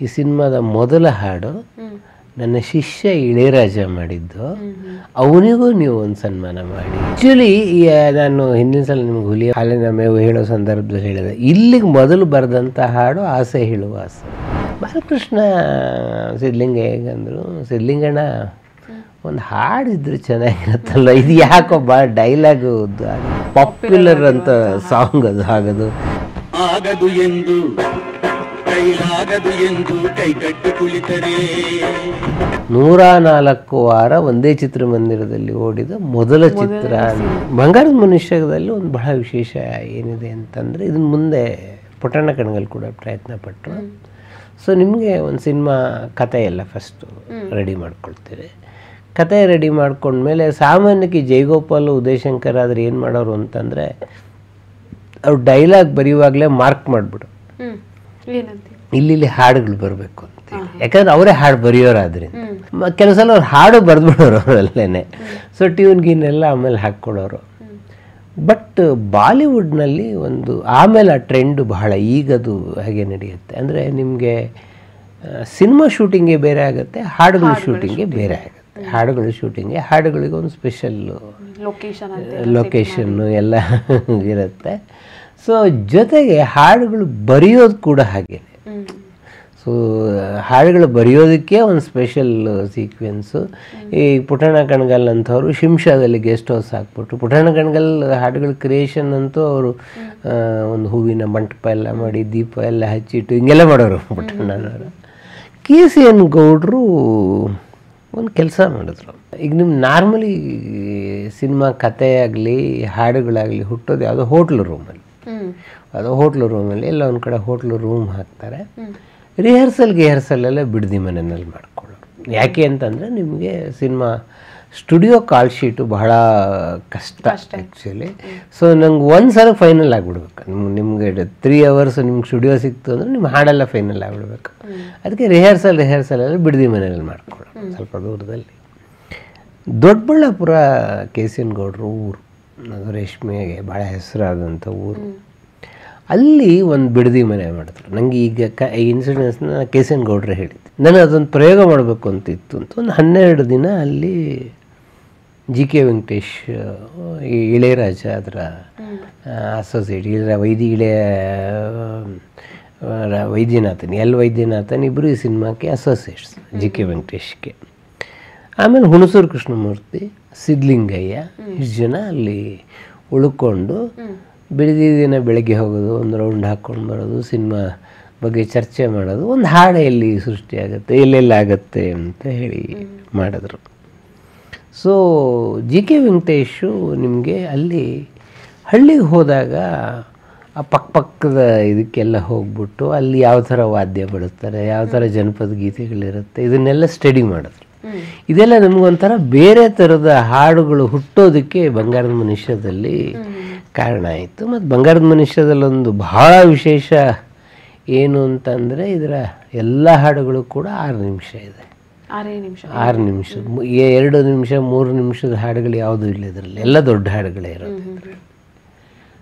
ಈ ಸಿನಿಮಾದ ಮೊದಲ ಹಾಡು ನನ್ನ ಶಿಷ್ಯ ಇಳೆಯರಾಜ ಮಾಡಿದ್ದು. ಅವನಿಗೂ ನೀವು ಒಂದು ಸನ್ಮಾನ ಮಾಡಿ. ಆ್ಯಕ್ಚುಲಿ ನಾನು ಹಿಂದಿನ ಸಲ ನಿಮ್ಗೆ ಹುಲಿಯ ಹಾಲಿನ ಮೇವು ಹೇಳೋ ಸಂದರ್ಭದಲ್ಲಿ ಹೇಳಿದೆ, ಇಲ್ಲಿಗೆ ಮೊದಲು ಬರೆದಂಥ ಹಾಡು ಆಸೆ ಹೇಳುವ ಆಸೆ. ಬಾಲಕೃಷ್ಣ ಸಿದ್ಧಲಿಂಗ ಹೇಗಂದ್ರು, ಸಿದ್ಧಲಿಂಗಣ್ಣ ಒಂದು ಹಾಡಿದ್ರೆ ಚೆನ್ನಾಗಿರುತ್ತಲ್ಲ, ಇದು ಯಾಕೋ ಭಾಳ ಡೈಲಾಗು ಪಾಪ್ಯುಲರ್ ಅಂತ ಸಾಂಗ್ ಅದು ಆಗದು ಆಗದು ಎಂದು ಕೈಲಾಗದು ಎಂದು ಕೈಗಟ್ಟಿ ಕುಳಿತರೆ. 104 ವಾರ ಒಂದೇ ಚಿತ್ರಮಂದಿರದಲ್ಲಿ ಓಡಿದ ಮೊದಲ ಚಿತ್ರ. ಬಂಗಾರದ ಮನುಷ್ಯದಲ್ಲಿ ಒಂದು ಬಹಳ ವಿಶೇಷ ಏನಿದೆ ಅಂತಂದರೆ, ಇದನ್ನು ಮುಂದೆ ಪುಟ್ಟಣ್ಣ ಕಣಗಾಲ್ ಕೂಡ ಪ್ರಯತ್ನ ಪಟ್ಟರು. ಸೊ ನಿಮಗೆ ಒಂದು ಸಿನಿಮಾ ಕತೆ ಎಲ್ಲ ಫಸ್ಟು ರೆಡಿ ಮಾಡ್ಕೊಳ್ತೀರಿ. ಕತೆ ರೆಡಿ ಮಾಡ್ಕೊಂಡ್ಮೇಲೆ ಸಾಮಾನ್ಯಕ್ಕೆ ಜೈಗೋಪಾಲ್ ಉದಯಶಂಕರ್ ಆದರೆ ಏನು ಮಾಡೋರು ಅಂತಂದರೆ, ಅವ್ರು ಡೈಲಾಗ್ ಬರೆಯುವಾಗಲೇ ಮಾರ್ಕ್ ಮಾಡಿಬಿಡು, ಇಲ್ಲಿ ಹಾಡುಗಳು ಬರಬೇಕು ಅಂತೇಳಿ. ಯಾಕಂದ್ರೆ ಅವರೇ ಹಾಡು ಬರೆಯೋರಾದ್ರಿಂದ ಕೆಲವು ಸಲ ಅವ್ರು ಹಾಡು ಬರೆದ್ಬಿಡೋರು ಅವರಲ್ಲೇ. ಸೊ ಟ್ಯೂನ್ ಗೀನೆಲ್ಲ ಆಮೇಲೆ ಹಾಕ್ಕೊಡೋರು. ಬಟ್ ಬಾಲಿವುಡ್ನಲ್ಲಿ ಒಂದು ಆಮೇಲೆ ಆ ಟ್ರೆಂಡ್ ಬಹಳ ಈಗದು ಹಾಗೆ ನಡೆಯುತ್ತೆ. ಅಂದರೆ ನಿಮಗೆ ಸಿನಿಮಾ ಶೂಟಿಂಗೇ ಬೇರೆ ಆಗುತ್ತೆ, ಹಾಡುಗಳ ಶೂಟಿಂಗೇ ಬೇರೆ ಆಗುತ್ತೆ. ಹಾಡುಗಳ ಶೂಟಿಂಗ್ಗೆ ಹಾಡುಗಳಿಗೆ ಒಂದು ಸ್ಪೆಷಲ್ ಲೊಕೇಶನ್ನು ಎಲ್ಲ ಇರುತ್ತೆ. ಸೊ ಜೊತೆಗೆ ಹಾಡುಗಳು ಬರೆಯೋದು ಕೂಡ ಹಾಗೆ. ಸೊ ಹಾಡುಗಳು ಬರೆಯೋದಕ್ಕೆ ಒಂದು ಸ್ಪೆಷಲ್ ಸೀಕ್ವೆನ್ಸು. ಈ ಪುಟ್ಟಣ್ಣ ಕಣಗಾಲ್ ಅಂಥವ್ರು ಶಿಂಷಾದಲ್ಲಿ ಗೆಸ್ಟ್ ಹೌಸ್ ಹಾಕ್ಬಿಟ್ಟು, ಪುಟ್ಟಣ್ಣ ಕಣಗಾಲ್ ಹಾಡುಗಳ ಕ್ರಿಯೇಷನ್ ಅಂತೂ ಅವರು ಒಂದು ಹೂವಿನ ಮಂಟಪ ಎಲ್ಲ ಮಾಡಿ ದೀಪ ಎಲ್ಲ ಹಚ್ಚಿಟ್ಟು ಹಿಂಗೆಲ್ಲ ಮಾಡೋರು ಪುಟ್ಟಣ್ಣನವರು. KCN ಗೌಡರು ಒಂದು ಕೆಲಸ ಮಾಡಿದ್ರು. ಈಗ ನಿಮ್ಮ ನಾರ್ಮಲಿ ಸಿನಿಮಾ ಕತೆ ಆಗಲಿ ಹಾಡುಗಳಾಗಲಿ ಹುಟ್ಟೋದು ಯಾವುದೋ ಹೋಟ್ಲು ರೂಮಲ್ಲಿ, ಅದು ಹೋಟ್ಲು ರೂಮಲ್ಲಿ ಎಲ್ಲ ಒಂದು ಕಡೆ ಹೋಟ್ಲು ರೂಮ್ ಹಾಕ್ತಾರೆ. ರಿಹರ್ಸಲ್ಲೆಲ್ಲ ಬಿಡದಿ ಮನೆಯಲ್ಲಿ ಮಾಡ್ಕೊಳ್ಳೋರು. ಯಾಕೆ ಅಂತಂದರೆ ನಿಮಗೆ ಸಿನಿಮಾ ಸ್ಟುಡಿಯೋ ಕಾಲ್ ಶೀಟು ಬಹಳ ಕಷ್ಟ ಆ್ಯಕ್ಚುಲಿ. ಸೊ ನಂಗೆ ಒಂದು ಸಲ ಫೈನಲ್ ಆಗಿಬಿಡ್ಬೇಕು. ನಿಮಗೆ 3 hours ನಿಮ್ಗೆ ಸ್ಟುಡಿಯೋ ಸಿಕ್ತು ಅಂದರೆ ನಿಮ್ಮ ಹಾಡೆಲ್ಲ ಫೈನಲ್ ಆಗಿಬಿಡ್ಬೇಕು. ಅದಕ್ಕೆ ರಿಹರ್ಸಲ್ ಬಿಡದಿ ಮನೆಯಲ್ಲಿ ಮಾಡ್ಕೊಳ್ಳೋರು ಸ್ವಲ್ಪ ದೂರದಲ್ಲಿ. ದೊಡ್ಡಬಳ್ಳಾಪುರ KCN ಗೌಡರು ಊರು, ಅದು ರೇಷ್ಮೆಗೆ ಭಾಳ ಹೆಸರಾದಂಥ ಊರು. ಅಲ್ಲಿ ಒಂದು ಬಿಡದಿ ಮನೆ ಮಾಡಿದ್ರು. ನನಗೆ ಈಗ ಈ ಇನ್ಸಿಡೆನ್ಸ್ನ KCN ಗೌಡ್ರೆ ಹೇಳಿದ್ದು. ನಾನು ಅದೊಂದು ಪ್ರಯೋಗ ಮಾಡಬೇಕು ಅಂತ ಇತ್ತು ಅಂತ ಒಂದು 12 ದಿನ ಅಲ್ಲಿ GK ವೆಂಕಟೇಶ್, ಇಳೆಯರಾಜ ಅದರ ಅಸೋಸಿಯೇಟ್, ವೈದ್ಯನಾಥನ್, ವೈದ್ಯನಾಥನ್ ಇಬ್ಬರು ಈ ಸಿನಿಮಾಕ್ಕೆ ಅಸೋಸಿಯೇಟ್ಸ್ GK ವೆಂಕಟೇಶ್ಗೆ. ಆಮೇಲೆ ಹುಣಸೂರು ಕೃಷ್ಣಮೂರ್ತಿ, ಸಿದ್ಧಲಿಂಗಯ್ಯ ಇಷ್ಟು ಜನ ಅಲ್ಲಿ ಉಳ್ಕೊಂಡು ಬೆಳಗ್ಗೆ ದಿನ ಬೆಳಗ್ಗೆ ಹೋಗೋದು, ಒಂದು ರೌಂಡ್ ಹಾಕ್ಕೊಂಡು ಬರೋದು, ಸಿನಿಮಾ ಬಗ್ಗೆ ಚರ್ಚೆ ಮಾಡೋದು, ಒಂದು ಹಾಡು ಎಲ್ಲಿ ಸೃಷ್ಟಿಯಾಗುತ್ತೆ, ಎಲ್ಲೆಲ್ಲಾಗತ್ತೆ ಅಂತ ಹೇಳಿ ಮಾಡಿದ್ರು. ಸೊ GK ವೆಂಕಟೇಶು ನಿಮಗೆ ಅಲ್ಲಿ ಹಳ್ಳಿಗೆ ಹೋದಾಗ ಆ ಪಕ್ಕದ ಇದಕ್ಕೆಲ್ಲ ಹೋಗ್ಬಿಟ್ಟು ಅಲ್ಲಿ ಯಾವ ಥರ ವಾದ್ಯ ಬಡಿಸ್ತಾರೆ, ಯಾವ ಥರ ಜನಪದ ಗೀತೆಗಳಿರುತ್ತೆ, ಇದನ್ನೆಲ್ಲ ಸ್ಟಡಿ ಮಾಡಿದ್ರು. ಇದೆಲ್ಲ ನಮಗೊಂಥರ ಬೇರೆ ಥರದ ಹಾಡುಗಳು ಹುಟ್ಟೋದಕ್ಕೆ ಬಂಗಾರದ ಮನುಷ್ಯದಲ್ಲಿ ಕಾರಣ ಆಯಿತು. ಮತ್ತು ಬಂಗಾರದ ಮನುಷ್ಯದಲ್ಲೊಂದು ಬಹಳ ವಿಶೇಷ ಏನು ಅಂತಂದರೆ, ಇದರ ಎಲ್ಲ ಹಾಡುಗಳು ಕೂಡ 6 ನಿಮಿಷ ಇದೆ. 6 ನಿಮಿಷ, 2 ನಿಮಿಷ 3 ನಿಮಿಷದ ಹಾಡುಗಳು ಯಾವುದೂ ಇಲ್ಲ ಇದರಲ್ಲಿ, ಎಲ್ಲ ದೊಡ್ಡ ಹಾಡುಗಳೇ ಇರೋದು.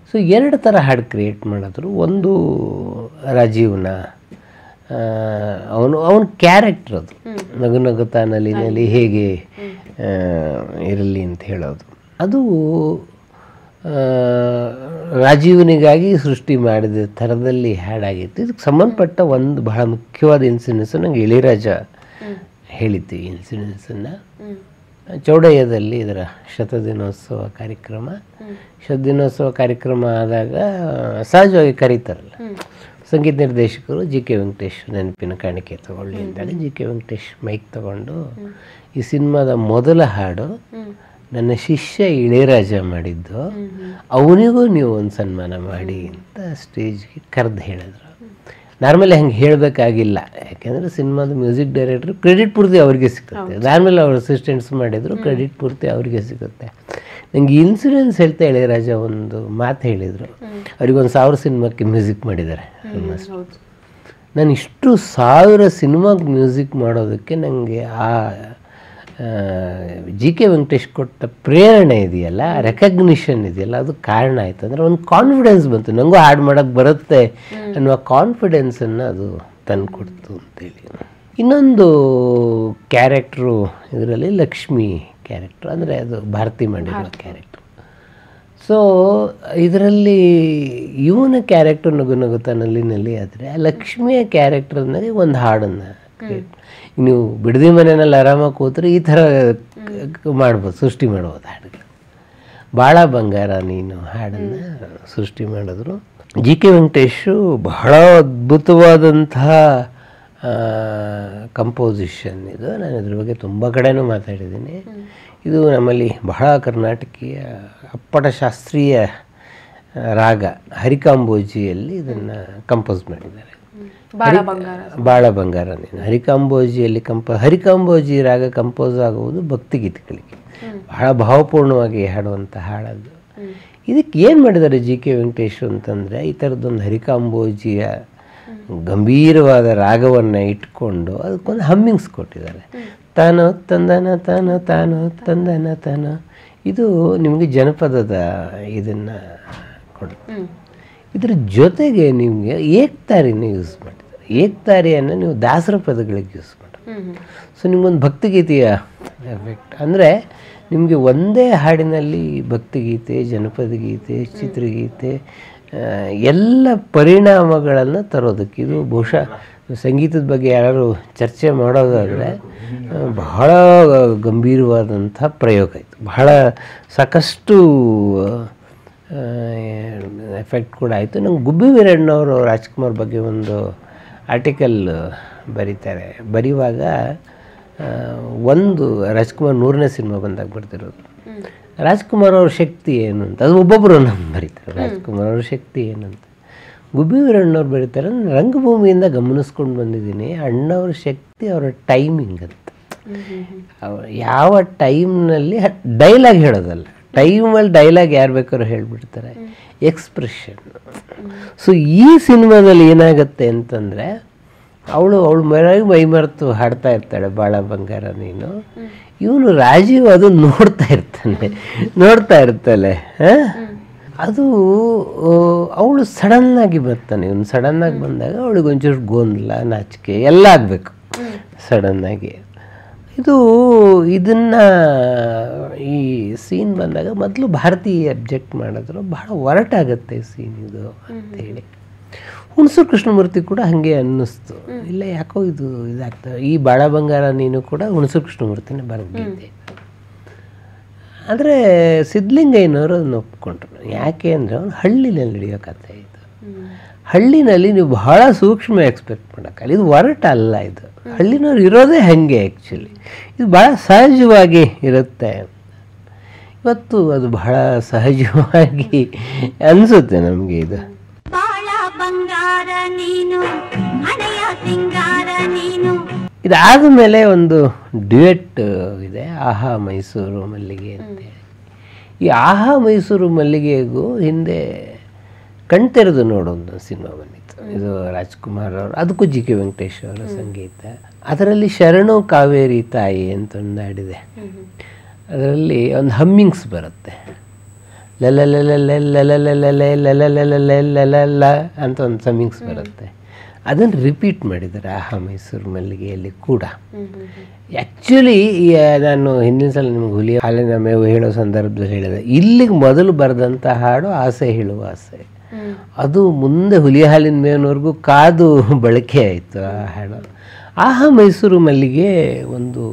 ಸೊ 2 ಥರ ಹಾಡು ಕ್ರಿಯೇಟ್ ಮಾಡಿದ್ರು. ಒಂದು ರಾಜೀವ್ನ, ಅವನ ಕ್ಯಾರೆಕ್ಟರ್ ಅದು, ನಗುತ್ತಾ ನಲಿನಲ್ಲಿ ಹೇಗೆ ಇರಲಿ ಅಂತ ಹೇಳೋದು, ಅದು ರಾಜೀವನಿಗಾಗಿ ಸೃಷ್ಟಿ ಮಾಡಿದ ಥರದಲ್ಲಿ ಹಾಡಾಗಿತ್ತು. ಇದಕ್ಕೆ ಸಂಬಂಧಪಟ್ಟ ಒಂದು ಬಹಳ ಮುಖ್ಯವಾದ ಇನ್ಸಿಡೆನ್ಸು ನನಗೆ ಇಳೆಯರಾಜ ಹೇಳಿದ್ದು. ಈ ಇನ್ಸಿಡೆನ್ಸನ್ನು ಚೌಡಯ್ಯದಲ್ಲಿ ಇದರ ಶತದಿನೋತ್ಸವ ಕಾರ್ಯಕ್ರಮ ಆದಾಗ ಸಹಜವಾಗಿ ಕರೀತಾರಲ್ಲ ಸಂಗೀತ ನಿರ್ದೇಶಕರು, GK ವೆಂಕಟೇಶ್ ನೆನಪಿನ ಕಾಣಿಕೆ ತಗೊಳ್ಳಿ ಅಂದಾಗ GK ವೆಂಕಟೇಶ್ ಮೈಕ್ ತಗೊಂಡು ಈ ಸಿನಿಮಾದ ಮೊದಲ ಹಾಡು ನನ್ನ ಶಿಷ್ಯ ಇಳೆಯರಾಜ ಮಾಡಿದ್ದು, ಅವನಿಗೂ ನೀವು ಒಂದು ಸನ್ಮಾನ ಮಾಡಿ ಅಂತ ಸ್ಟೇಜ್ಗೆ ಕರೆದು ಹೇಳಿದ್ರು. ನಾರ್ಮಲಿ ಹಂಗೆ ಹೇಳಬೇಕಾಗಿಲ್ಲ, ಯಾಕೆಂದರೆ ಸಿನಿಮಾದ ಮ್ಯೂಸಿಕ್ ಡೈರೆಕ್ಟ್ರು ಕ್ರೆಡಿಟ್ ಪೂರ್ತಿ ಅವ್ರಿಗೆ ಸಿಗುತ್ತೆ. ಅದಾದಮೇಲೆ ಅವ್ರ ಅಸಿಸ್ಟೆಂಟ್ಸ್ ಮಾಡಿದ್ರು, ಕ್ರೆಡಿಟ್ ಪೂರ್ತಿ ಅವ್ರಿಗೆ ಸಿಗುತ್ತೆ. ನನಗೆ ಇನ್ಸಿಡೆನ್ಸ್ ಹೇಳ್ತಾ ಇಳೆಯರಾಜ ಒಂದು ಮಾತು ಹೇಳಿದರು. ಅವ್ರಿಗೊಂದು 1000 ಸಿನಿಮಾಕ್ಕೆ ಮ್ಯೂಸಿಕ್ ಮಾಡಿದ್ದಾರೆ ಆಲ್ಮೋಸ್ಟ್. ನಾನು ಇಷ್ಟು 1000 ಸಿನಿಮಾಗೆ ಮ್ಯೂಸಿಕ್ ಮಾಡೋದಕ್ಕೆ ನನಗೆ ಆ GK ವೆಂಕಟೇಶ್ ಕೊಟ್ಟ ಪ್ರೇರಣೆ ಇದೆಯಲ್ಲ, ರೆಕಗ್ನಿಷನ್ ಇದೆಯಲ್ಲ, ಅದು ಕಾರಣ ಆಯಿತು. ಅಂದರೆ ಒಂದು ಕಾನ್ಫಿಡೆನ್ಸ್ ಬಂತು, ನನಗೂ ಹಾಡು ಮಾಡೋಕ್ಕೆ ಬರುತ್ತೆ ಅನ್ನುವ ಕಾನ್ಫಿಡೆನ್ಸನ್ನು ಅದು ತಂದುಕೊಡ್ತು ಅಂತೇಳಿ. ಇನ್ನೊಂದು ಕ್ಯಾರೆಕ್ಟ್ರು ಇದರಲ್ಲಿ ಲಕ್ಷ್ಮಿ ಕ್ಯಾರೆಕ್ಟ್ರು, ಅಂದರೆ ಅದು ಭಾರತಿ ಮಾಡಿರೋ ಕ್ಯಾರೆಕ್ಟ್ರು. ಸೊ ಇದರಲ್ಲಿ ಇವನ ಕ್ಯಾರೆಕ್ಟರ್ ನಗು ನಗುತ್ತಾನಲ್ಲಿ ಆದರೆ ಆ ಲಕ್ಷ್ಮಿಯ ಕ್ಯಾರೆಕ್ಟರ್ನಲ್ಲಿ ಒಂದು ಹಾಡನ್ನು ನೀವು ಬಿಡದಿ ಮನೆಯಲ್ಲಿ ಆರಾಮಾಗಿ ಕೂತ್ರೆ ಈ ಥರ ಮಾಡ್ಬೋದು, ಸೃಷ್ಟಿ ಮಾಡ್ಬೋದು ಹಾಡುಗಳು. ಭಾಳ ಬಂಗಾರ ನೀನು ಹಾಡನ್ನು ಸೃಷ್ಟಿ ಮಾಡಿದ್ರು. ಜಿ ಕೆ ವೆಂಕಟೇಶು ಬಹಳ ಅದ್ಭುತವಾದಂತಹ ಕಂಪೋಸಿಷನ್ ಇದು. ನಾನು ಇದ್ರ ಬಗ್ಗೆ ತುಂಬ ಕಡೆನೂ ಮಾತಾಡಿದ್ದೀನಿ. ಇದು ನಮ್ಮಲ್ಲಿ ಬಹಳ ಕರ್ನಾಟಕೀಯ ಅಪ್ಪಟ ಶಾಸ್ತ್ರೀಯ ರಾಗ ಹರಿಕಾಂಬೋಜಿಯಲ್ಲಿ ಇದನ್ನು ಕಂಪೋಸ್ ಮಾಡಿದ್ದಾರೆ. ಬಾಳ ಬಂಗಾರ ನೀನು ಹರಿಕಾಂಬೋಜಿಯಲ್ಲಿ ಹರಿಕಾಂಬೋಜಿ ರಾಗ ಕಂಪೋಸ್ ಆಗುವುದು ಭಕ್ತಿಗೀತೆಗಳಿಗೆ, ಬಹಳ ಭಾವಪೂರ್ಣವಾಗಿ ಹಾಡುವಂಥ ಹಾಡದು. ಇದಕ್ಕೆ ಏನು ಮಾಡಿದ್ದಾರೆ ಜಿ ಕೆ ವೆಂಕಟೇಶ್ ಅಂತಂದರೆ, ಈ ಥರದ್ದೊಂದು ಹರಿಕಾಂಬೋಜಿಯ ಗಂಭೀರವಾದ ರಾಗವನ್ನು ಇಟ್ಕೊಂಡು ಅದಕ್ಕೊಂದು ಹಮ್ಮಿಂಗ್ಸ್ ಕೊಟ್ಟಿದ್ದಾರೆ. ತಾನೋ ತಂದನ ತಾನೋ ತಾನೋ ತಂದನ ತಾನೋ, ಇದು ನಿಮಗೆ ಜನಪದದ ಇದನ್ನು ಕೊಡುತ್ತೆ. ಇದ್ರ ಜೊತೆಗೆ ನಿಮಗೆ ಏಕ್ತಾರಿನ ಯೂಸ್ ಮಾಡಿದ್ದಾರೆ. ಏಕ್ತಾರಿಯನ್ನು ನೀವು ದಾಸರ ಪದಗಳಿಗೆ ಯೂಸ್ ಮಾಡಿ. ಸೊ ನಿಮಗೊಂದು ಭಕ್ತಿಗೀತೆಯ ಎಫೆಕ್ಟ್ ಅಂದರೆ ನಿಮಗೆ ಒಂದೇ ಹಾಡಿನಲ್ಲಿ ಭಕ್ತಿಗೀತೆ, ಜನಪದ ಗೀತೆ, ಚಿತ್ರಗೀತೆ ಎಲ್ಲ ಪರಿಣಾಮಗಳನ್ನು ತರೋದಕ್ಕೆ ಇದು ಬಹುಶಃ ಸಂಗೀತದ ಬಗ್ಗೆ ಯಾರು ಚರ್ಚೆ ಮಾಡೋದಾದರೆ ಬಹಳ ಗಂಭೀರವಾದಂಥ ಪ್ರಯೋಗ ಇತ್ತು. ಬಹಳ ಸಾಕಷ್ಟು ಎಫೆಕ್ಟ್ ಕೂಡ ಆಯಿತು. ನಂಗೆ ಗುಬ್ಬಿ ವೀರಣ್ಣವರು ರಾಜ್ಕುಮಾರ್ ಬಗ್ಗೆ ಒಂದು ಆರ್ಟಿಕಲ್ ಬರೆಯುವಾಗ ಒಂದು ರಾಜ್ಕುಮಾರ್ 100ನೇ ಸಿನಿಮಾ ಬಂದಾಗ ಬರ್ತಿರೋದು, ರಾಜ್ಕುಮಾರ್ ಅವ್ರ ಶಕ್ತಿ ಏನು ಅಂತ. ಅದು ಒಬ್ಬೊಬ್ಬರು ನಮ್ಮ ಬರೀತಾರೆ, ರಾಜ್ಕುಮಾರ್ ಅವ್ರ ಶಕ್ತಿ ಏನಂತ. ಗುಬ್ಬಿ ವೀರಣ್ಣವ್ರು ಬರೀತಾರೆ, ರಂಗಭೂಮಿಯಿಂದ ಗಮನಿಸ್ಕೊಂಡು ಬಂದಿದ್ದೀನಿ, ಅಣ್ಣವ್ರ ಶಕ್ತಿ ಅವರ ಟೈಮಿಂಗ್ ಅಂತ. ಯಾವ ಟೈಮ್ನಲ್ಲಿ ಡೈಲಾಗ್ ಹೇಳೋದಲ್ಲ, ಟೈಮಲ್ಲಿ ಡೈಲಾಗ್ ಯಾರು ಬೇಕಾದ್ರೂ ಹೇಳಿಬಿಡ್ತಾರೆ, ಎಕ್ಸ್ಪ್ರೆಷನ್. ಸೊ ಈ ಸಿನಿಮಾದಲ್ಲಿ ಏನಾಗುತ್ತೆ ಅಂತಂದರೆ ಅವಳು ಮೈ ಮರೆತು ಹಾಡ್ತಾ ಇರ್ತಾಳೆ ಭಾಳ ಬಂಗಾರ ನೀನು, ಇವನು ರಾಜೀವ್ ಅದು ನೋಡ್ತಾ ಇರ್ತಾಳೆ. ಅದು ಅವಳು ಸಡನ್ನಾಗಿ ಬರ್ತಾನೆ, ಇವನು ಸಡನ್ನಾಗಿ ಬಂದಾಗ ಅವಳಿಗೆ ಒಂಚೂರು ಗೊಂದಲ, ನಾಚಿಕೆ ಎಲ್ಲ ಆಗಬೇಕು ಸಡನ್ನಾಗಿ. ಇದನ್ನು ಈ ಸೀನ್ ಬಂದಾಗ ಮೊದಲು ಭಾರತಿ ಅಬ್ಜೆಕ್ಟ್ ಮಾಡಿದ್ರು, ಬಹಳ ಒರಟಾಗತ್ತೆ ಸೀನ್ ಇದು ಅಂತೇಳಿ. ಹುಣಸೂರು ಕೃಷ್ಣಮೂರ್ತಿ ಕೂಡ ಹಾಗೆ ಅನ್ನಿಸ್ತು, ಇಲ್ಲ ಯಾಕೋ ಇದಾಗ್ತವೆ. ಈ ಬಾಳ ಬಂಗಾರ ನೀನು ಕೂಡ ಹುಣಸೂರು ಕೃಷ್ಣಮೂರ್ತಿನೇ ಬರೆದಿದ್ದೆ. ಆದರೆ ಸಿದ್ಧಲಿಂಗಯ್ಯನವರು ಅದನ್ನು ಒಪ್ಕೊಂಡ್ರು. ಯಾಕೆ ಅಂದರೆ ಅವ್ನು ಹಳ್ಳಿನಲ್ಲಿ ನಡೆಯೋ ಕಥೆ ಇದು. ಹಳ್ಳಿನಲ್ಲಿ ನೀವು ಬಹಳ ಸೂಕ್ಷ್ಮ ಎಕ್ಸ್ಪೆಕ್ಟ್ ಮಾಡೋಕ್ಕಲ್ಲ, ಇದು ಒರಟ ಅಲ್ಲ, ಇದು ಹಳ್ಳಿನವ್ರು ಇರೋದೇ ಹಾಗೆ. ಆ್ಯಕ್ಚುಲಿ ಇದು ಭಾಳ ಸಹಜವಾಗಿ ಇರುತ್ತೆ. ಇವತ್ತು ಅದು ಬಹಳ ಸಹಜವಾಗಿ ಅನಿಸುತ್ತೆ ನಮಗೆ. ಇದಾದ ಮೇಲೆ ಒಂದು ಡ್ಯುಯೆಟ್ ಇದೆ, ಆಹಾ ಮೈಸೂರು ಮಲ್ಲಿಗೆ ಅಂತೇಳಿ. ಈ ಆಹಾ ಮೈಸೂರು ಮಲ್ಲಿಗೆಗೂ ಹಿಂದೆ ಕಣ್ತೆರೆದು ನೋಡೋದು ಸಿನಿಮಾ ಬಂದಿತ್ತು. ಇದು ರಾಜ್ಕುಮಾರ್ ಅವರು, ಅದಕ್ಕೂ ಜಿ ಕೆ ವೆಂಕಟೇಶ್ ಅವರ ಸಂಗೀತ. ಅದರಲ್ಲಿ ಶರಣು ಕಾವೇರಿ ತಾಯಿ ಅಂತ ಒಂದು ಹಾಡಿದೆ, ಅದರಲ್ಲಿ ಒಂದು ಹಮ್ಮಿಂಗ್ಸ್ ಬರುತ್ತೆ, ಲಲ ಅಂತ ಒಂದು ಹಮ್ಮಿಂಗ್ಸ್ ಬರುತ್ತೆ. ಅದನ್ನು ರಿಪೀಟ್ ಮಾಡಿದ್ದಾರೆ ಆಹಾ ಮೈಸೂರು ಮಲ್ಲಿಗೆಯಲ್ಲಿ ಕೂಡ. ಆ್ಯಕ್ಚುಲಿ ನಾನು ಹಿಂದಿನ ಸಲ ನಿಮ್ಗೆ ಹುಲಿ ಹಾಲಿನ ಮೇವು ಹೇಳೋ ಸಂದರ್ಭದಲ್ಲಿ ಹೇಳಿದೆ, ಇಲ್ಲಿಗೆ ಮೊದಲು ಬರೆದಂಥ ಹಾಡು ಆಸೆ ಹೇಳುವ ಆಸೆ. ಅದು ಮುಂದೆ ಹುಲಿ ಹಾಲಿನ ಮೇವಿನವರೆಗೂ ಕಾದು ಬಳಕೆ ಆಯಿತು ಆ ಹಾಡು. ಆಹಾ ಮೈಸೂರು ಮಲ್ಲಿಗೆ ಒಂದು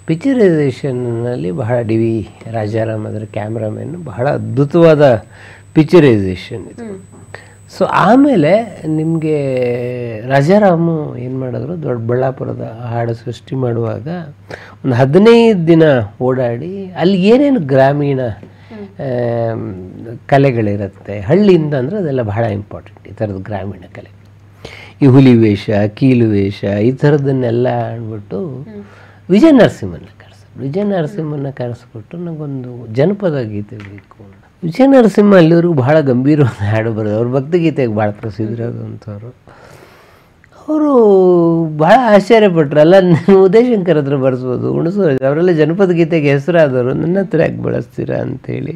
ಪಿಕ್ಚರೈಸೇಷನ್ನಲ್ಲಿ ಬಹಳ ಡಿ ವಿ ರಾಜಾರಾಮ್ ಅದರ ಕ್ಯಾಮ್ರಾಮನ್ನು ಬಹಳ ಅದ್ಭುತವಾದ ಪಿಕ್ಚರೈಸೇಷನ್ ಇದು. ಸೊ ಆಮೇಲೆ ನಿಮಗೆ ರಾಜಾರಾಮು ಏನು ಮಾಡಿದ್ರು, ದೊಡ್ಡಬಳ್ಳಾಪುರದ ಹಾಡು ಸೃಷ್ಟಿ ಮಾಡುವಾಗ ಒಂದು 15 ದಿನ ಓಡಾಡಿ ಅಲ್ಲಿ ಏನೇನು ಗ್ರಾಮೀಣ ಕಲೆಗಳಿರುತ್ತೆ ಹಳ್ಳಿಯಿಂದ ಅಂದರೆ ಅದೆಲ್ಲ ಬಹಳ ಇಂಪಾರ್ಟೆಂಟ್. ಈ ಥರದ ಗ್ರಾಮೀಣ ಕಲೆ, ಈ ಹುಲಿ ವೇಷ, ಕೀಲು ವೇಷ, ಈ ಥರದನ್ನೆಲ್ಲ ಅಂದ್ಬಿಟ್ಟು ವಿಜಯ ನರಸಿಂಹನ ಕರೆಸ್ಬಿಟ್ಟು ನನಗೊಂದು ಜನಪದ ಗೀತೆ ಬೇಕು. ವಿಜಯ ನರಸಿಂಹ ಅಲ್ಲಿವರೆಗೂ ಬಹಳ ಗಂಭೀರವಾದ ಹಾಡು ಬರೋದು, ಅವ್ರ ಭಕ್ತಿಗೀತೆಗೆ ಭಾಳ ಪ್ರಸಿದ್ಧರಾದಂಥವ್ರು. ಅವರು ಭಾಳ ಆಶ್ಚರ್ಯಪಟ್ಟರು, ಅಲ್ಲ ಉದಯಶಂಕರ್ ಹತ್ರ ಬರೆಸ್ಬೋದು, ಹುಣಸೂರು, ಅವರೆಲ್ಲ ಜನಪದ ಗೀತೆಗೆ ಹೆಸರಾದವರು, ನನ್ನ ಹತ್ರ ಯಾಕೆ ಬಳಸ್ತೀರಾ ಅಂಥೇಳಿ.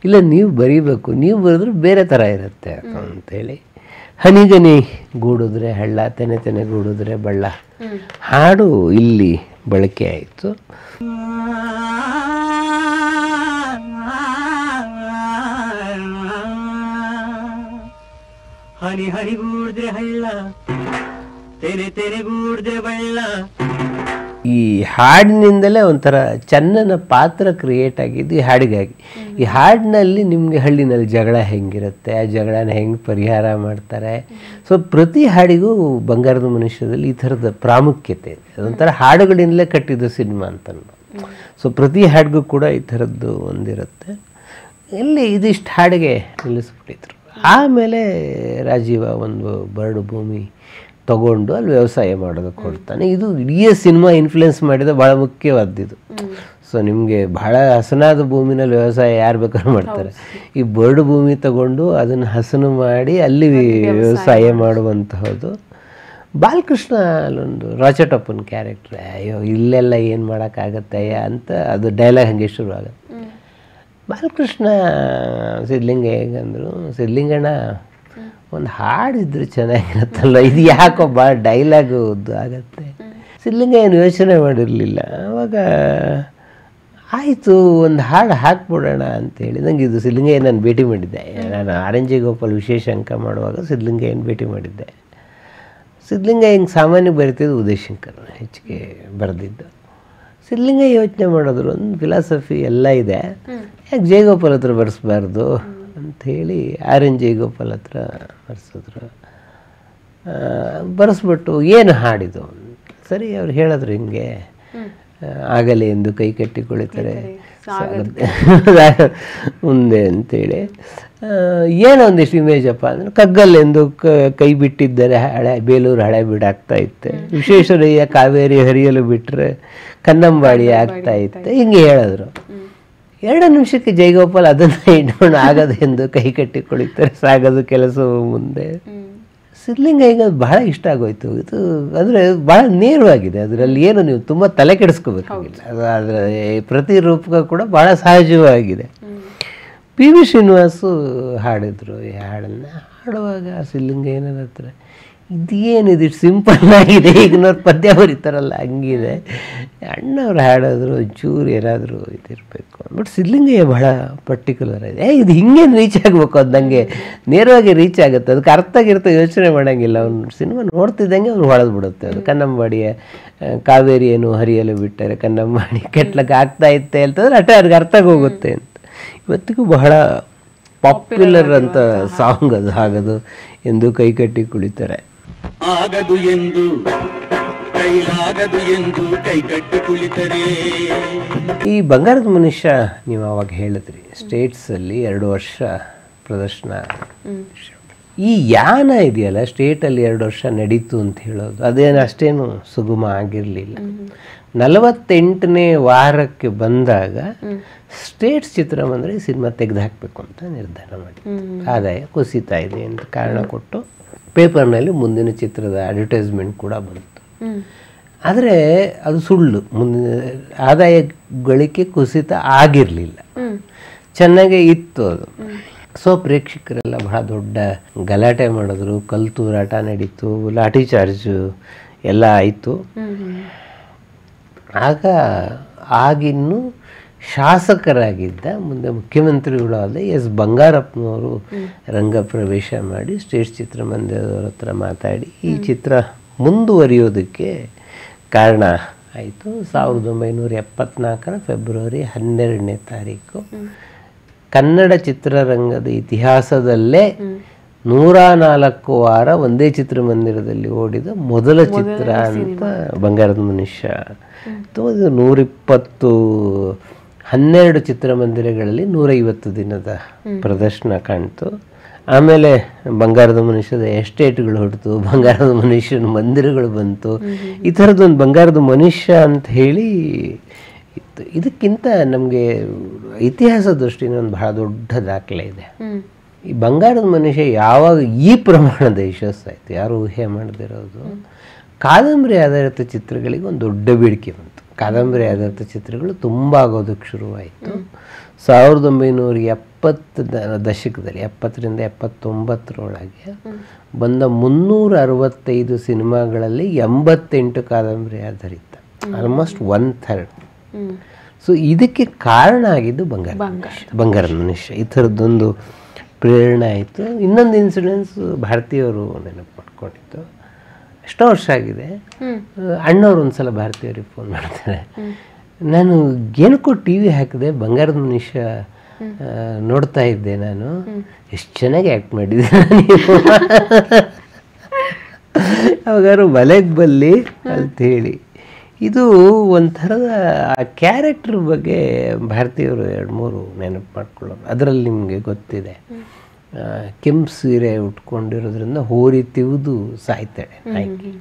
ಇಲ್ಲ ನೀವು ಬರೀಬೇಕು, ನೀವು ಬರೆದ್ರೆ ಬೇರೆ ಥರ ಇರುತ್ತೆ ಅಂಥೇಳಿ ಹನಿಗನಿ ಗೂಡಿದ್ರೆ ಹಳ್ಳ, ತೆನೆ ತೆನೆ ಗೂಡಿದ್ರೆ ಬಳ್ಳ ಹಾಡು ಇಲ್ಲಿ ಬಳಕೆ ಆಯಿತು. ಹನಿ ಹನಿಗೂಡ್ದೆ ಹಳ್ಳ, ತೆನೆ ತೆನೆಗೂಡ್ದೆ ಬಳ್ಳ. ಈ ಹಾಡಿನಿಂದಲೇ ಒಂಥರ ಚನ್ನನ ಪಾತ್ರ ಕ್ರಿಯೇಟ್ ಆಗಿದ್ದು ಈ ಹಾಡಿಗಾಗಿ. ಈ ಹಾಡಿನಲ್ಲಿ ನಿಮಗೆ ಹಳ್ಳಿನಲ್ಲಿ ಜಗಳ ಹೆಂಗಿರುತ್ತೆ, ಆ ಜಗಳನ ಹೆಂಗೆ ಪರಿಹಾರ ಮಾಡ್ತಾರೆ. ಸೊ ಪ್ರತಿ ಹಾಡಿಗೂ ಬಂಗಾರದ ಮನುಷ್ಯದಲ್ಲಿ ಈ ಥರದ ಪ್ರಾಮುಖ್ಯತೆ ಇದೆ. ಅದೊಂಥರ ಹಾಡುಗಳಿಂದಲೇ ಕಟ್ಟಿದ್ದು ಸಿನಿಮಾ ಅಂತ. ಸೊ ಪ್ರತಿ ಹಾಡಿಗೂ ಕೂಡ ಈ ಥರದ್ದು ಒಂದಿರುತ್ತೆ. ಇಲ್ಲಿ ಇದಿಷ್ಟು ಹಾಡಿಗೆ ನಿಲ್ಲಿಸ್ಬಿಟ್ಟಿದ್ರು. ಆಮೇಲೆ ರಾಜೀವ ಒಂದು ಬರಡು ಭೂಮಿ ತಗೊಂಡು ಅಲ್ಲಿ ವ್ಯವಸಾಯ ಮಾಡೋದಕ್ಕೆ ಹೊಡ್ತಾನೆ. ಇದು ಇಡೀ ಸಿನಿಮಾ ಇನ್ಫ್ಲುಯೆನ್ಸ್ ಮಾಡಿದ ಭಾಳ ಮುಖ್ಯವಾದ್ದು. ಸೊ ನಿಮಗೆ ಭಾಳ ಹಸನಾದ ಭೂಮಿನಲ್ಲಿ ವ್ಯವಸಾಯ ಯಾರು ಬೇಕಾದ್ರೂ ಮಾಡ್ತಾರೆ. ಈ ಬರಡು ಭೂಮಿ ತಗೊಂಡು ಅದನ್ನು ಹಸನು ಮಾಡಿ ಅಲ್ಲಿ ವ್ಯವಸಾಯ ಮಾಡುವಂತಹದ್ದು. ಬಾಲಕೃಷ್ಣ ಅಲ್ಲೊಂದು ರಾಚಟಪ್ಪನ ಕ್ಯಾರೆಕ್ಟ್ರ್, ಅಯ್ಯೋ ಇಲ್ಲೆಲ್ಲ ಏನು ಮಾಡೋಕ್ಕಾಗತ್ತೆ ಅಂತ ಅದು ಡೈಲಾಗ್ ಹಾಗೆ ಶುರು ಆಗುತ್ತೆ. ಬಾಲಕೃಷ್ಣ ಸಿದ್ಧಲಿಂಗ ಹೇಗಂದ್ರು, ಸಿದ್ಧಲಿಂಗಣ್ಣ ಒಂದು ಹಾಡಿದ್ರೆ ಚೆನ್ನಾಗಿರುತ್ತಲ್ಲ, ಇದು ಯಾಕೋ ಭಾಳ ಡೈಲಾಗು ಆಗತ್ತೆ. ಸಿದ್ಧಲಿಂಗ ಏನು ಯೋಚನೆ ಮಾಡಿರಲಿಲ್ಲ. ಆವಾಗ ಆಯಿತು ಒಂದು ಹಾಡು ಹಾಕ್ಬಿಡೋಣ ಅಂತೇಳಿ ನಂಗೆ ಇದು ಸಿದ್ಧಲಿಂಗ ನಾನು ಭೇಟಿ ಮಾಡಿದ್ದೆ. ನಾನು ಆರ್.ಎನ್.ಜಿ. ಗೋಪಾಲ್ ವಿಶೇಷ ಅಂಕ ಮಾಡುವಾಗ ಸಿದ್ಧಲಿಂಗ ಏನು ಭೇಟಿ ಮಾಡಿದ್ದೆ. ಸಿದ್ಧಲಿಂಗ ಹಿಂಗೆ ಸಾಮಾನ್ಯ ಬರೀತಿದ್ದು ಉದಯಶಂಕರ್ ಹೆಚ್ಚಿಗೆ ಬರೆದಿದ್ದು. ಸಿದ್ಧಲಿಂಗ ಯೋಚನೆ ಮಾಡಿದ್ರು, ಒಂದು ಫಿಲಾಸಫಿ ಎಲ್ಲ ಇದೆ, ಯಾಕೆ ಜಯಗೋಪಾಲ್ ಹತ್ರ ಬರೆಸ್ಬಾರ್ದು ಅಂಥೇಳಿ ಆರ್.ಎನ್.ಜಿ. ಗೋಪಾಲ್ ಹತ್ರ ಬರೆಸಿದ್ರು. ಬರೆಸ್ಬಿಟ್ಟು ಏನು ಹಾಡಿದು ಸರಿ ಅವ್ರು ಹೇಳಿದ್ರು, ಹಿಂಗೆ ಆಗಲಿ ಎಂದು ಕೈ ಕಟ್ಟಿ ಕುಳಿತಾರೆ ಮುಂದೆ ಅಂತೇಳಿ. ಏನೋ ಒಂದಿಷ್ಟು ಇಮೇಜಪ್ಪ ಅಂದರೆ ಕಗ್ಗಲ್ಲೆಂದು ಕೈ ಬಿಟ್ಟಿದ್ದರೆ ಹಳೆ ಬೇಲೂರು ಹಳೆ ಬಿಡಾಗ್ತಾ ಇತ್ತೆ, ವಿಶ್ವೇಶ್ವರಯ್ಯ ಕಾವೇರಿ ಹರಿಯಲು ಬಿಟ್ಟರೆ ಕನ್ನಂಬಾಡಿ ಆಗ್ತಾ ಇತ್ತೆ, ಹಿಂಗೆ ಹೇಳಿದ್ರು. 2 ನಿಮಿಷಕ್ಕೆ ಜಯಗೋಪಾಲ್ ಅದನ್ನು ಇಟ್ಕೊಂಡು ಆಗದು ಎಂದು ಕೈ ಕಟ್ಟಿ ಕುಳಿತಾರೆ, ಸಾಗದು ಕೆಲಸವು ಮುಂದೆ. ಸಿದ್ಧಲಿಂಗ ಈಗ ಬಹಳ ಇಷ್ಟ ಆಗೋಯ್ತು. ಇದು ಅಂದರೆ ಭಾಳ ನೇರವಾಗಿದೆ, ಅದರಲ್ಲಿ ಏನು ನೀವು ತುಂಬ ತಲೆ ಕೆಡಿಸ್ಕೋಬೇಕಾಗಿಲ್ಲ. ಅದರ ಪ್ರತಿ ರೂಪಕ ಕೂಡ ಭಾಳ ಸಹಜವಾಗಿದೆ. ಪಿ ವಿ ಶ್ರೀನಿವಾಸು ಹಾಡಿದ್ರು ಈ ಹಾಡನ್ನು. ಹಾಡುವಾಗ ಸಿದ್ಧಲಿಂಗ ಏನಂತಾರೆ, ಇದೇನಿದು ಸಿಂಪಲ್ ಆಗಿದೆ, ಈಗಿನವ್ರು ಪದ್ಯ ಬರೀತಾರಲ್ಲ ಹಂಗಿದೆ. ಅಣ್ಣವ್ರು ಹಾಡೋದ್ರು ಚೂರು ಏನಾದರೂ ಇದಿರಬೇಕು. ಬಟ್ ಸಿದ್ಧಲಿಂಗ ಬಹಳ ಪರ್ಟಿಕ್ಯುಲರ್ ಇದೆ. ಇದು ಹಿಂಗೇನು ರೀಚ್ ಆಗಬೇಕು, ಅದು ನನಗೆ ನೇರವಾಗಿ ರೀಚ್ ಆಗುತ್ತೆ, ಅದಕ್ಕೆ ಅರ್ಥ ಯೋಚನೆ ಮಾಡೋಂಗಿಲ್ಲ. ಅವ್ನು ಸಿನಿಮಾ ನೋಡ್ತಿದ್ದಂಗೆ ಅವ್ನು ಹೊಳೆದು ಬಿಡುತ್ತೆ. ಅದು ಕನ್ನಂಬಾಡಿಯ ಕಾವೇರಿಯನ್ನು ಹರಿಯಲು ಬಿಟ್ಟರೆ ಕನ್ನಂಬಾಡಿ ಕೆಟ್ಲಕ್ಕೆ ಆಗ್ತಾ ಇತ್ತೆ ಅಂತಂದ್ರೆ ಅವ್ರಿಗೆ ಅರ್ಥ ಹೋಗುತ್ತೆ ಅಂತ. ಇವತ್ತಿಗೂ ಬಹಳ ಪಾಪ್ಯುಲರ್ ಅಂತ ಸಾಂಗ್ ಅದು. ಆಗದು ಎಂದು ಕೈ ಕಟ್ಟಿ ಕುಳಿತಾರೆ. ಆಗದು ಎಂದು ಕೈಲಾಗದು ಎಂದು ಕೈ ಕಟ್ಟಿ ಕುಳಿತರೆ. ಈ ಬಂಗಾರದ ಮನುಷ್ಯ ನೀವು ಅವಾಗ ಹೇಳಿದ್ರಿ ಸ್ಟೇಟ್ಸಲ್ಲಿ 2 ವರ್ಷ ಪ್ರದರ್ಶನ. ಈ ಯಾನ ಇದೆಯಲ್ಲ ಸ್ಟೇಟಲ್ಲಿ 2 ವರ್ಷ ನಡೀತು ಅಂತ ಹೇಳೋದು ಅದೇನು ಅಷ್ಟೇನು ಸುಗಮ ಆಗಿರಲಿಲ್ಲ. 48ನೇ ವಾರಕ್ಕೆ ಬಂದಾಗ ಸ್ಟೇಟ್ಸ್ ಚಿತ್ರಮಂದಿರ ಈ ಸಿನಿಮಾ ತೆಗೆದು ಹಾಕಬೇಕು ಅಂತ ನಿರ್ಧಾರ ಮಾಡಿ, ಆದಾಯ ಕುಸಿತಾ ಇದೆ ಅಂತ ಕಾರಣ ಕೊಟ್ಟು ಪೇಪರ್ನಲ್ಲಿ ಮುಂದಿನ ಚಿತ್ರದ ಅಡ್ವರ್ಟೈಸ್ಮೆಂಟ್ ಕೂಡ ಬಂತು. ಆದರೆ ಅದು ಸುಳ್ಳು. ಮುಂದಿನ ಆದಾಯ ಗಳಿಕೆ ಕುಸಿತ ಆಗಿರಲಿಲ್ಲ, ಚೆನ್ನಾಗೇ ಇತ್ತು ಅದು. ಸೊ ಪ್ರೇಕ್ಷಕರೆಲ್ಲ ಬಹಳ ದೊಡ್ಡ ಗಲಾಟೆ ಮಾಡಿದ್ರು, ಕಲ್ಲು ತೂರಾಟ ನಡೀತು, ಲಾಠಿ ಚಾರ್ಜು ಎಲ್ಲ ಆಯಿತು. ಆಗಿನ್ನು ಶಾಸಕರಾಗಿದ್ದ ಮುಂದೆ ಮುಖ್ಯಮಂತ್ರಿಗಳು ಆದ ಎಸ್ ಬಂಗಾರಪ್ಪನವರು ರಂಗ ಪ್ರವೇಶ ಮಾಡಿ ಸ್ಟೇಟ್ಸ್ ಚಿತ್ರಮಂದಿರದವ್ರ ಹತ್ರ ಮಾತಾಡಿ ಈ ಚಿತ್ರ ಮುಂದುವರಿಯೋದಕ್ಕೆ ಕಾರಣ ಆಯಿತು. 1974 ಫೆಬ್ರವರಿ 12ನೇ ತಾರೀಕು ಕನ್ನಡ ಚಿತ್ರರಂಗದ ಇತಿಹಾಸದಲ್ಲೇ 104 ವಾರ ಒಂದೇ ಚಿತ್ರಮಂದಿರದಲ್ಲಿ ಓಡಿದ ಮೊದಲ ಚಿತ್ರ ಅಂತ ಬಂಗಾರದ ಮನುಷ್ಯ. 12 ಚಿತ್ರಮಂದಿರಗಳಲ್ಲಿ 150 ದಿನದ ಪ್ರದರ್ಶನ ಕಾಣ್ತು. ಆಮೇಲೆ ಬಂಗಾರದ ಮನುಷ್ಯದ ಎಸ್ಟೇಟ್ಗಳು ಹೊರತು, ಬಂಗಾರದ ಮನುಷ್ಯನ ಮಂದಿರಗಳು ಬಂತು. ಈ ಥರದ್ದೊಂದು ಬಂಗಾರದ ಮನುಷ್ಯ ಅಂತ ಹೇಳಿ ಇತ್ತು. ಇದಕ್ಕಿಂತ ನಮಗೆ ಇತಿಹಾಸ ದೃಷ್ಟಿಯಿಂದ ಒಂದು ಬಹಳ ದೊಡ್ಡ ದಾಖಲೆ ಇದೆ. ಈ ಬಂಗಾರದ ಮನುಷ್ಯ ಯಾವಾಗ ಈ ಪ್ರಮಾಣದ ಯಶಸ್ಸಾಯಿತು ಯಾರು ಊಹೆ ಮಾಡದಿರೋದು. ಕಾದಂಬರಿ ಆಧಾರಿತ ಚಿತ್ರಗಳಿಗೆ ಒಂದು ದೊಡ್ಡ ಬೇಡಿಕೆ ಬಂತು. ಕಾದಂಬರಿ ಆಧಾರಿತ ಚಿತ್ರಗಳು ತುಂಬ ಆಗೋದಕ್ಕೆ ಶುರುವಾಯಿತು. 1970 ದಶಕದಲ್ಲಿ 70ರಿಂದ 79ರೊಳಗೆ ಬಂದ 365 ಸಿನಿಮಾಗಳಲ್ಲಿ 88 ಕಾದಂಬರಿ ಆಧಾರಿತ, ಆಲ್ಮೋಸ್ಟ್ 1/3. ಸೊ ಇದಕ್ಕೆ ಕಾರಣ ಆಗಿದ್ದು ಬಂಗಾರದ ಮನುಷ್ಯ. ಈ ಥರದ್ದೊಂದು ಪ್ರೇರಣೆ ಆಯಿತು. ಇನ್ನೊಂದು ಇನ್ಸಿಡೆನ್ಸ್ ಭಾರತೀಯವರು ನೆನಪು ಮಾಡ್ಕೊಂಡಿತ್ತು. ಎಷ್ಟೋ ವರ್ಷ ಆಗಿದೆ, ಅಣ್ಣವ್ರು ಒಂದ್ಸಲ ಭಾರತೀಯವ್ರಿಗೆ ಫೋನ್ ಮಾಡ್ತಾರೆ, ನಾನು ಏನಕ್ಕೂ ಟಿ ವಿ ಹಾಕಿದೆ, ಬಂಗಾರದ ಮನುಷ್ಯ ನೋಡ್ತಾ ಇದ್ದೆ, ನಾನು ಎಷ್ಟು ಚೆನ್ನಾಗಿ ಆ್ಯಕ್ಟ್ ಮಾಡಿದ್ದೆ ನೀವು, ಅವಾಗಾರು ಮಲೆಗೆ ಬಲ್ಲಿ ಅಂತ ಹೇಳಿ. ಇದು ಒಂಥರದ ಆ ಕ್ಯಾರೆಕ್ಟರ್ ಬಗ್ಗೆ ಭಾರತೀಯವರು 2-3 ನೆನಪು ಮಾಡ್ಕೊಳ್ಳೋರು. ಅದರಲ್ಲಿ ನಿಮಗೆ ಗೊತ್ತಿದೆ, ಕೆಂಪು ಸೀರೆ ಉಟ್ಕೊಂಡಿರೋದ್ರಿಂದ ಹೋರಿ ತಿವಿದು ಸಾಯ್ತಾಳೆ ನಾಯ್ಕಿ.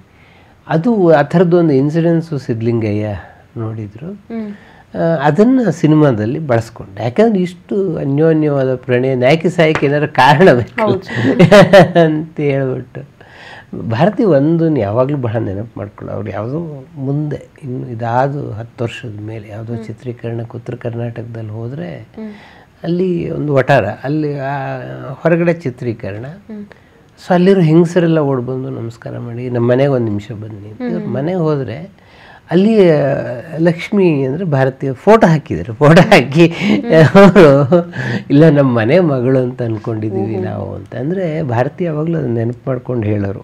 ಅದು ಆ ಥರದ್ದೊಂದು ಇನ್ಸಿಡೆನ್ಸು ಸಿದ್ಧಲಿಂಗಯ್ಯ ನೋಡಿದರು. ಅದನ್ನು ಸಿನಿಮಾದಲ್ಲಿ ಬಳಸ್ಕೊಂಡೆ. ಯಾಕಂದರೆ ಇಷ್ಟು ಅನ್ಯೋನ್ಯವಾದ ಪ್ರಣಯ, ನಾಯಕಿ ಸಾಯಕ್ಕೆ ಏನಾದ್ರು ಕಾರಣ ಬೇಕು ಅಂತ ಹೇಳ್ಬಿಟ್ಟು ಭಾರತಿ ಒಂದನ್ನು ಯಾವಾಗಲೂ ಬಹಳ ನೆನಪು ಮಾಡ್ಕೊಳ್ಳೋ. ಅವ್ರು ಯಾವುದೋ ಮುಂದೆ ಇನ್ನು ಇದಾದ 10 ವರ್ಷದ ಮೇಲೆ ಯಾವುದೋ ಚಿತ್ರೀಕರಣಕ್ಕೆ ಉತ್ತರ ಕರ್ನಾಟಕದಲ್ಲಿ ಹೋದರೆ ಅಲ್ಲಿ ಒಂದು ವಟಾರ, ಅಲ್ಲಿ ಹೊರಗಡೆ ಚಿತ್ರೀಕರಣ. ಸೊ ಅಲ್ಲಿರೋ ಹೆಂಗಸರೆಲ್ಲ ಓಡ್ಬಂದು ನಮಸ್ಕಾರ ಮಾಡಿ ನಮ್ಮ ಮನೆಗೆ 1 ನಿಮಿಷ ಬನ್ನಿ ಅಂತ. ಮನೆಗೆ ಹೋದರೆ ಅಲ್ಲಿ ಲಕ್ಷ್ಮಿ ಅಂದರೆ ಭಾರತೀಯ ಫೋಟೋ ಹಾಕಿದ್ರು. ಫೋಟೋ ಹಾಕಿ ಅವರು ಇಲ್ಲ ನಮ್ಮ ಮನೆ ಮಗಳು ಅಂತ ಅಂದ್ಕೊಂಡಿದ್ದೀವಿ ನಾವು ಅಂತ. ಅಂದರೆ ಭಾರತೀಯ ಯಾವಾಗಲೂ ಅದನ್ನು ನೆನಪು ಮಾಡ್ಕೊಂಡು ಹೇಳೋರು.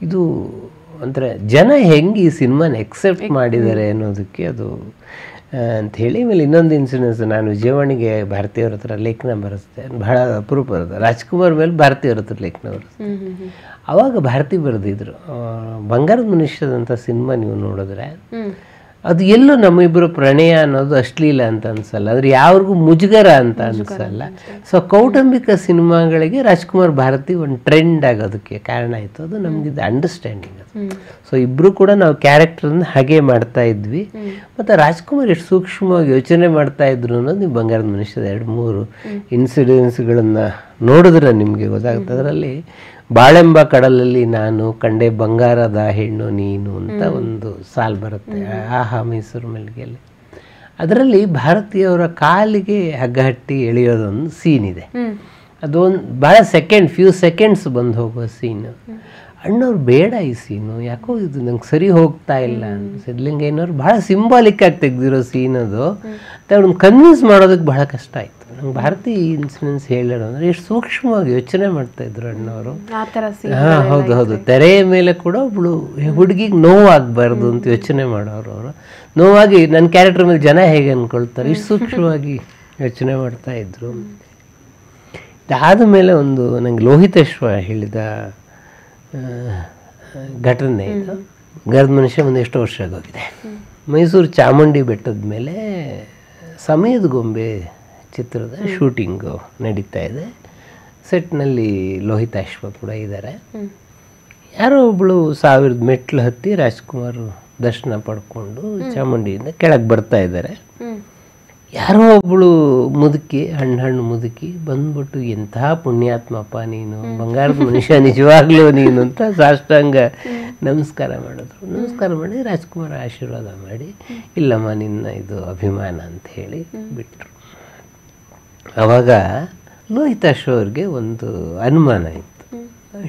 ಇದು ಒಂಥರ ಜನ ಹೆಂಗೆ ಈ ಸಿನಿಮಾನ ಎಕ್ಸೆಪ್ಟ್ ಮಾಡಿದ್ದಾರೆ ಅನ್ನೋದಕ್ಕೆ ಅದು ಅಂಥೇಳಿ. ಆಮೇಲೆ ಇನ್ನೊಂದು ಇನ್ಸಿಡೆನ್ಸ್, ನಾನು ವಿಜಯವಾಣಿಗೆ ಭಾರತೀಯವ್ರ ಹತ್ರ ಲೇಖನ ಬರೆಸ್ದೆ, ಬಹಳ ಅಪರೂಪ ಬರೋದು. ರಾಜ್ಕುಮಾರ್ ಮೇಲೆ ಭಾರತೀಯವ್ರ ಹತ್ರ ಲೇಖನ ಬರೆಸ್ದೆ. ಆವಾಗ ಭಾರತಿ ಬರೆದಿದ್ರು, ಬಂಗಾರದ ಮನುಷ್ಯದಂಥ ಸಿನಿಮಾ ನೀವು ನೋಡಿದ್ರೆ ಅದು ಎಲ್ಲೂ ನಮ್ಮಿಬ್ಬರು ಪ್ರಣಯ ಅನ್ನೋದು ಅಶ್ಲೀಲ ಅಂತ ಅನ್ಸಲ್ಲ, ಆದರೆ ಯಾವ್ರಿಗೂ ಮುಜುಗರ ಅಂತ ಅನ್ಸಲ್ಲ. ಸೊ ಕೌಟುಂಬಿಕ ಸಿನಿಮಾಗಳಿಗೆ ರಾಜ್ಕುಮಾರ್ ಭಾರತಿ ಒಂದು ಟ್ರೆಂಡ್ ಆಗೋದಕ್ಕೆ ಕಾರಣ ಆಯಿತು. ಅದು ನಮಗಿದ್ದು ಅಂಡರ್ಸ್ಟ್ಯಾಂಡಿಂಗ್ ಅದು. ಸೊ ಇಬ್ಬರು ಕೂಡ ನಾವು ಕ್ಯಾರೆಕ್ಟರ್ನ ಹಾಗೆ ಮಾಡ್ತಾ ಇದ್ವಿ. ಮತ್ತು ರಾಜ್ಕುಮಾರ್ ಎಷ್ಟು ಸೂಕ್ಷ್ಮವಾಗಿ ಯೋಚನೆ ಮಾಡ್ತಾ ಇದ್ರು ಅನ್ನೋದು ನೀವು ಬಂಗಾರದ ಮನುಷ್ಯದ 2-3 ಇನ್ಸಿಡೆನ್ಸ್ಗಳನ್ನು ನೋಡಿದ್ರೆ ನಿಮಗೆ ಗೊತ್ತಾಗುತ್ತೆ. ಅದರಲ್ಲಿ ಬಾಳೆಂಬ ಕಡಲಲ್ಲಿ ನಾನು ಕಂಡೆ ಬಂಗಾರದ ಹೆಣ್ಣು ನೀನು ಅಂತ ಒಂದು ಸಾಲು ಬರುತ್ತೆ, ಆಹಾ ಮೈಸೂರು ಮಲ್ಲಿಗೆಯಲ್ಲಿ. ಅದರಲ್ಲಿ ಭಾರತೀಯವರ ಕಾಲಿಗೆ ಹಗ್ಗ ಹಟ್ಟಿ ಎಳೆಯೋದೊಂದು ಸೀನ್ ಇದೆ. ಅದೊಂದು ಭಾಳ ಫ್ಯೂ ಸೆಕೆಂಡ್ಸ್ ಬಂದು ಹೋಗೋ ಸೀನು. ಅಣ್ಣವ್ರು ಬೇಡ ಈ ಸೀನು, ಯಾಕೋ ಇದು ನಂಗೆ ಸರಿ ಹೋಗ್ತಾ ಇಲ್ಲ. ಸಿದ್ಧಲಿಂಗಯ್ಯನವ್ರು ಭಾಳ ಸಿಂಬಾಲಿಕ್ ಆಗಿ ತೆಗೆದಿರೋ ಸೀನ್ ಅದು. ಅವ್ರನ್ನ ಕನ್ವಿನ್ಸ್ ಮಾಡೋದಕ್ಕೆ ಬಹಳ ಕಷ್ಟ ಆಯಿತು. ನಂಗೆ ಭಾರತಿ ಇನ್ಸಿಡೆನ್ಸ್ ಹೇಳೋಣ ಅಂದರೆ ಎಷ್ಟು ಸೂಕ್ಷ್ಮವಾಗಿ ಯೋಚನೆ ಮಾಡ್ತಾಯಿದ್ರು ಅಣ್ಣವರು. ಹೌದು, ತೆರೆಯ ಮೇಲೆ ಕೂಡ ಒಬ್ಳು ಹುಡುಗಿಗೆ ನೋವಾಗಬಾರ್ದು ಅಂತ ಯೋಚನೆ ಮಾಡೋರು ಅವರು. ನೋವಾಗಿ ನನ್ನ ಕ್ಯಾರೆಕ್ಟರ್ ಮೇಲೆ ಜನ ಹೇಗೆ ಅಂದ್ಕೊಳ್ತಾರೆ, ಇಷ್ಟು ಸೂಕ್ಷ್ಮವಾಗಿ ಯೋಚನೆ ಮಾಡ್ತಾಯಿದ್ರು. ಇದಾದ ಮೇಲೆ ಒಂದು ನಂಗೆ ಲೋಹಿತೇಶ್ವರ ಹೇಳಿದ ಘಟನೆ ಇದು. ಬಂಗಾರದ ಮನುಷ್ಯ ಒಂದು ಎಷ್ಟೋ ವರ್ಷ ಆಗೋಗಿದೆ. ಮೈಸೂರು ಚಾಮುಂಡಿ ಬೆಟ್ಟದ ಮೇಲೆ ಸಮಯದ ಗೊಂಬೆ ಚಿತ್ರದ ಶೂಟಿಂಗು ನಡೀತಾ ಇದೆ. ಸೆಟ್ನಲ್ಲಿ ಲೋಹಿತಾಶ್ವ ಕೂಡ ಇದ್ದಾರೆ. ಯಾರೋ ಒಬ್ಬಳು 1000 ಮೆಟ್ಲು ಹತ್ತಿ ರಾಜ್ಕುಮಾರ್ ದರ್ಶನ ಪಡ್ಕೊಂಡು ಚಾಮುಂಡಿಯಿಂದ ಕೆಳಗೆ ಬರ್ತಾ ಇದ್ದಾರೆ. ಯಾರೋ ಒಬ್ಬಳು ಮುದುಕಿ, ಹಣ್ಣು ಮುದುಕಿ ಬಂದ್ಬಿಟ್ಟು ಎಂತಹ ಪುಣ್ಯಾತ್ಮಪ್ಪ ನೀನು, ಬಂಗಾರದ ಮನುಷ್ಯ ನಿಜವಾಗ್ಲೂ ನೀನು ಅಂತ ಸಾಷ್ಟಾಂಗ ನಮಸ್ಕಾರ ಮಾಡಿದ್ರು. ನಮಸ್ಕಾರ ಮಾಡಿ ರಾಜ್ಕುಮಾರ್ ಆಶೀರ್ವಾದ ಮಾಡಿ, ಇಲ್ಲಮ್ಮ ನಿನ್ನ ಇದು ಅಭಿಮಾನ ಅಂತ ಹೇಳಿ ಬಿಟ್ಟರು. ಆವಾಗ ಲೋಹಿತಾಶ್ವ ಅವ್ರಿಗೆ ಒಂದು ಅನುಮಾನ ಇತ್ತು,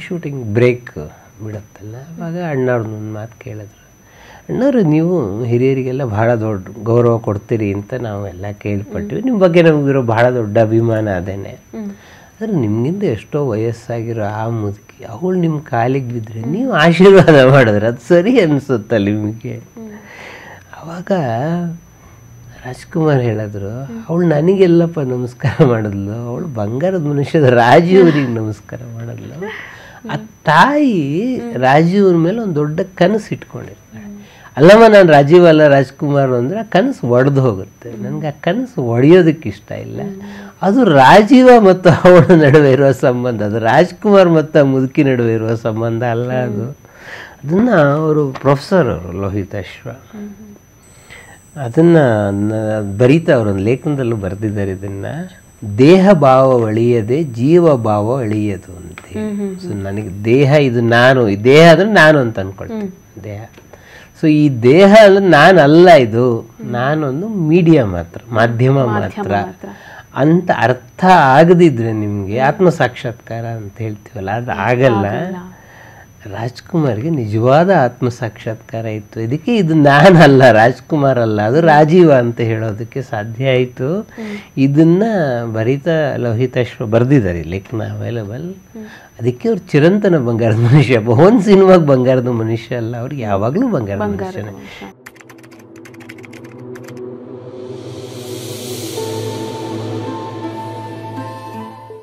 ಶೂಟಿಂಗ್ ಬ್ರೇಕ್ ಬಿಡುತ್ತಲ್ಲ. ಆವಾಗ ಅಣ್ಣವ್ರನ್ನೊಂದು ಮಾತು ಕೇಳಿದ್ರು, ಅಣ್ಣವರು ನೀವು ಹಿರಿಯರಿಗೆಲ್ಲ ಭಾಳ ದೊಡ್ಡ ಗೌರವ ಕೊಡ್ತೀರಿ ಅಂತ ನಾವು ಎಲ್ಲ ಕೇಳ್ಪಟ್ಟಿವಿ, ನಿಮ್ಮ ಬಗ್ಗೆ ನಮಗಿರೋ ಭಾಳ ದೊಡ್ಡ ಅಭಿಮಾನ ಅದೇನೆ. ಆದರೆ ನಿಮಗಿಂತ ಎಷ್ಟೋ ವಯಸ್ಸಾಗಿರೋ ಆ ಮುದುಕಿ ಅವಳು ನಿಮ್ಮ ಕಾಲಿಗೆ ಬಿದ್ದರೆ ನೀವು ಆಶೀರ್ವಾದ ಮಾಡಿದ್ರೆ ಅದು ಸರಿ ಅನಿಸುತ್ತಲ್ಲ ನಿಮಗೆ. ಆವಾಗ ರಾಜ್ಕುಮಾರ್ ಹೇಳಿದ್ರು, ಅವಳು ನನಗೆಲ್ಲಪ್ಪ ನಮಸ್ಕಾರ ಮಾಡಿದ್ಲು, ಅವಳು ಬಂಗಾರದ ಮನುಷ್ಯದ ರಾಜೀವ್ರಿಗೆ ನಮಸ್ಕಾರ ಮಾಡಿದ್ಲು. ಆ ತಾಯಿ ರಾಜೀವ್ರ ಮೇಲೆ ಒಂದು ದೊಡ್ಡ ಕನಸು ಇಟ್ಕೊಂಡಿರ್ತಾಳೆ. ಅಲ್ಲಮ್ಮ ನಾನು ರಾಜೀವ್ ಅಲ್ಲ ರಾಜ್ಕುಮಾರ್ ಅಂದರೆ ಆ ಕನಸು ಒಡೆದು ಹೋಗುತ್ತೆ. ನನಗೆ ಆ ಕನಸು ಒಡೆಯೋದಕ್ಕೆ ಇಷ್ಟ ಇಲ್ಲ. ಅದು ರಾಜೀವ ಮತ್ತು ಅವಳ ನಡುವೆ ಇರುವ ಸಂಬಂಧ, ಅದು ರಾಜ್ಕುಮಾರ್ ಮತ್ತು ಆ ಮುದುಕಿ ನಡುವೆ ಇರುವ ಸಂಬಂಧ ಅಲ್ಲ ಅದು. ಅದನ್ನು ಅವರು ಪ್ರೊಫೆಸರ್ ಅವರು ಲೋಹಿತಾಶ್ವ ಅದನ್ನು ಬರೀತಾ ಅವರೊಂದು ಲೇಖನದಲ್ಲೂ ಬರೆದಿದ್ದಾರೆ. ಇದನ್ನು ದೇಹ ಭಾವ ಅಳಿಯದೆ ಜೀವ ಭಾವ ಅಳಿಯದು ಅಂತೇಳಿ. ಸೊ ನನಗೆ ದೇಹ ಇದು ನಾನು, ಈ ದೇಹ ಅಂದರೆ ನಾನು ಅಂತ ಅಂದ್ಕೊಳ್ತೀನಿ, ದೇಹ. ಸೊ ಈ ದೇಹ ಅಂದರೆ ನಾನಲ್ಲ, ಇದು ನಾನೊಂದು ಮೀಡಿಯಾ ಮಾತ್ರ, ಮಾಧ್ಯಮ ಮಾತ್ರ. ಅಂತ ಅರ್ಥ ಆಗದಿದ್ರೆ ನಿಮಗೆ ಆತ್ಮ ಸಾಕ್ಷಾತ್ಕಾರ ಅಂತ ಹೇಳ್ತೀವಲ್ಲ ಅದು ಆಗಲ್ಲ. ರಾಜ್ಕುಮಾರ್ಗೆ ನಿಜವಾದ ಆತ್ಮ ಸಾಕ್ಷಾತ್ಕಾರ ಇತ್ತು. ಇದಕ್ಕೆ ಇದು ನಾನಲ್ಲ, ರಾಜ್ಕುಮಾರ್ ಅಲ್ಲ, ಅದು ರಾಜೀವ ಅಂತ ಹೇಳೋದಕ್ಕೆ ಸಾಧ್ಯ ಆಯಿತು. ಇದನ್ನು ಬರಿತಾ ಲೋಹಿತಾಶ್ವ ಬರೆದಿದ್ದಾರೆ, ಲೇಖನ ಅವೈಲಬಲ್. ಅದಕ್ಕೆ ಅವ್ರು ಚಿರಂತನ ಬಂಗಾರದ ಮನುಷ್ಯ. ಒಂದು ಸಿನಿಮಾಗೆ ಬಂಗಾರದ ಮನುಷ್ಯ ಅಲ್ಲ, ಅವ್ರು ಯಾವಾಗಲೂ ಬಂಗಾರದ ಮನುಷ್ಯನೇ.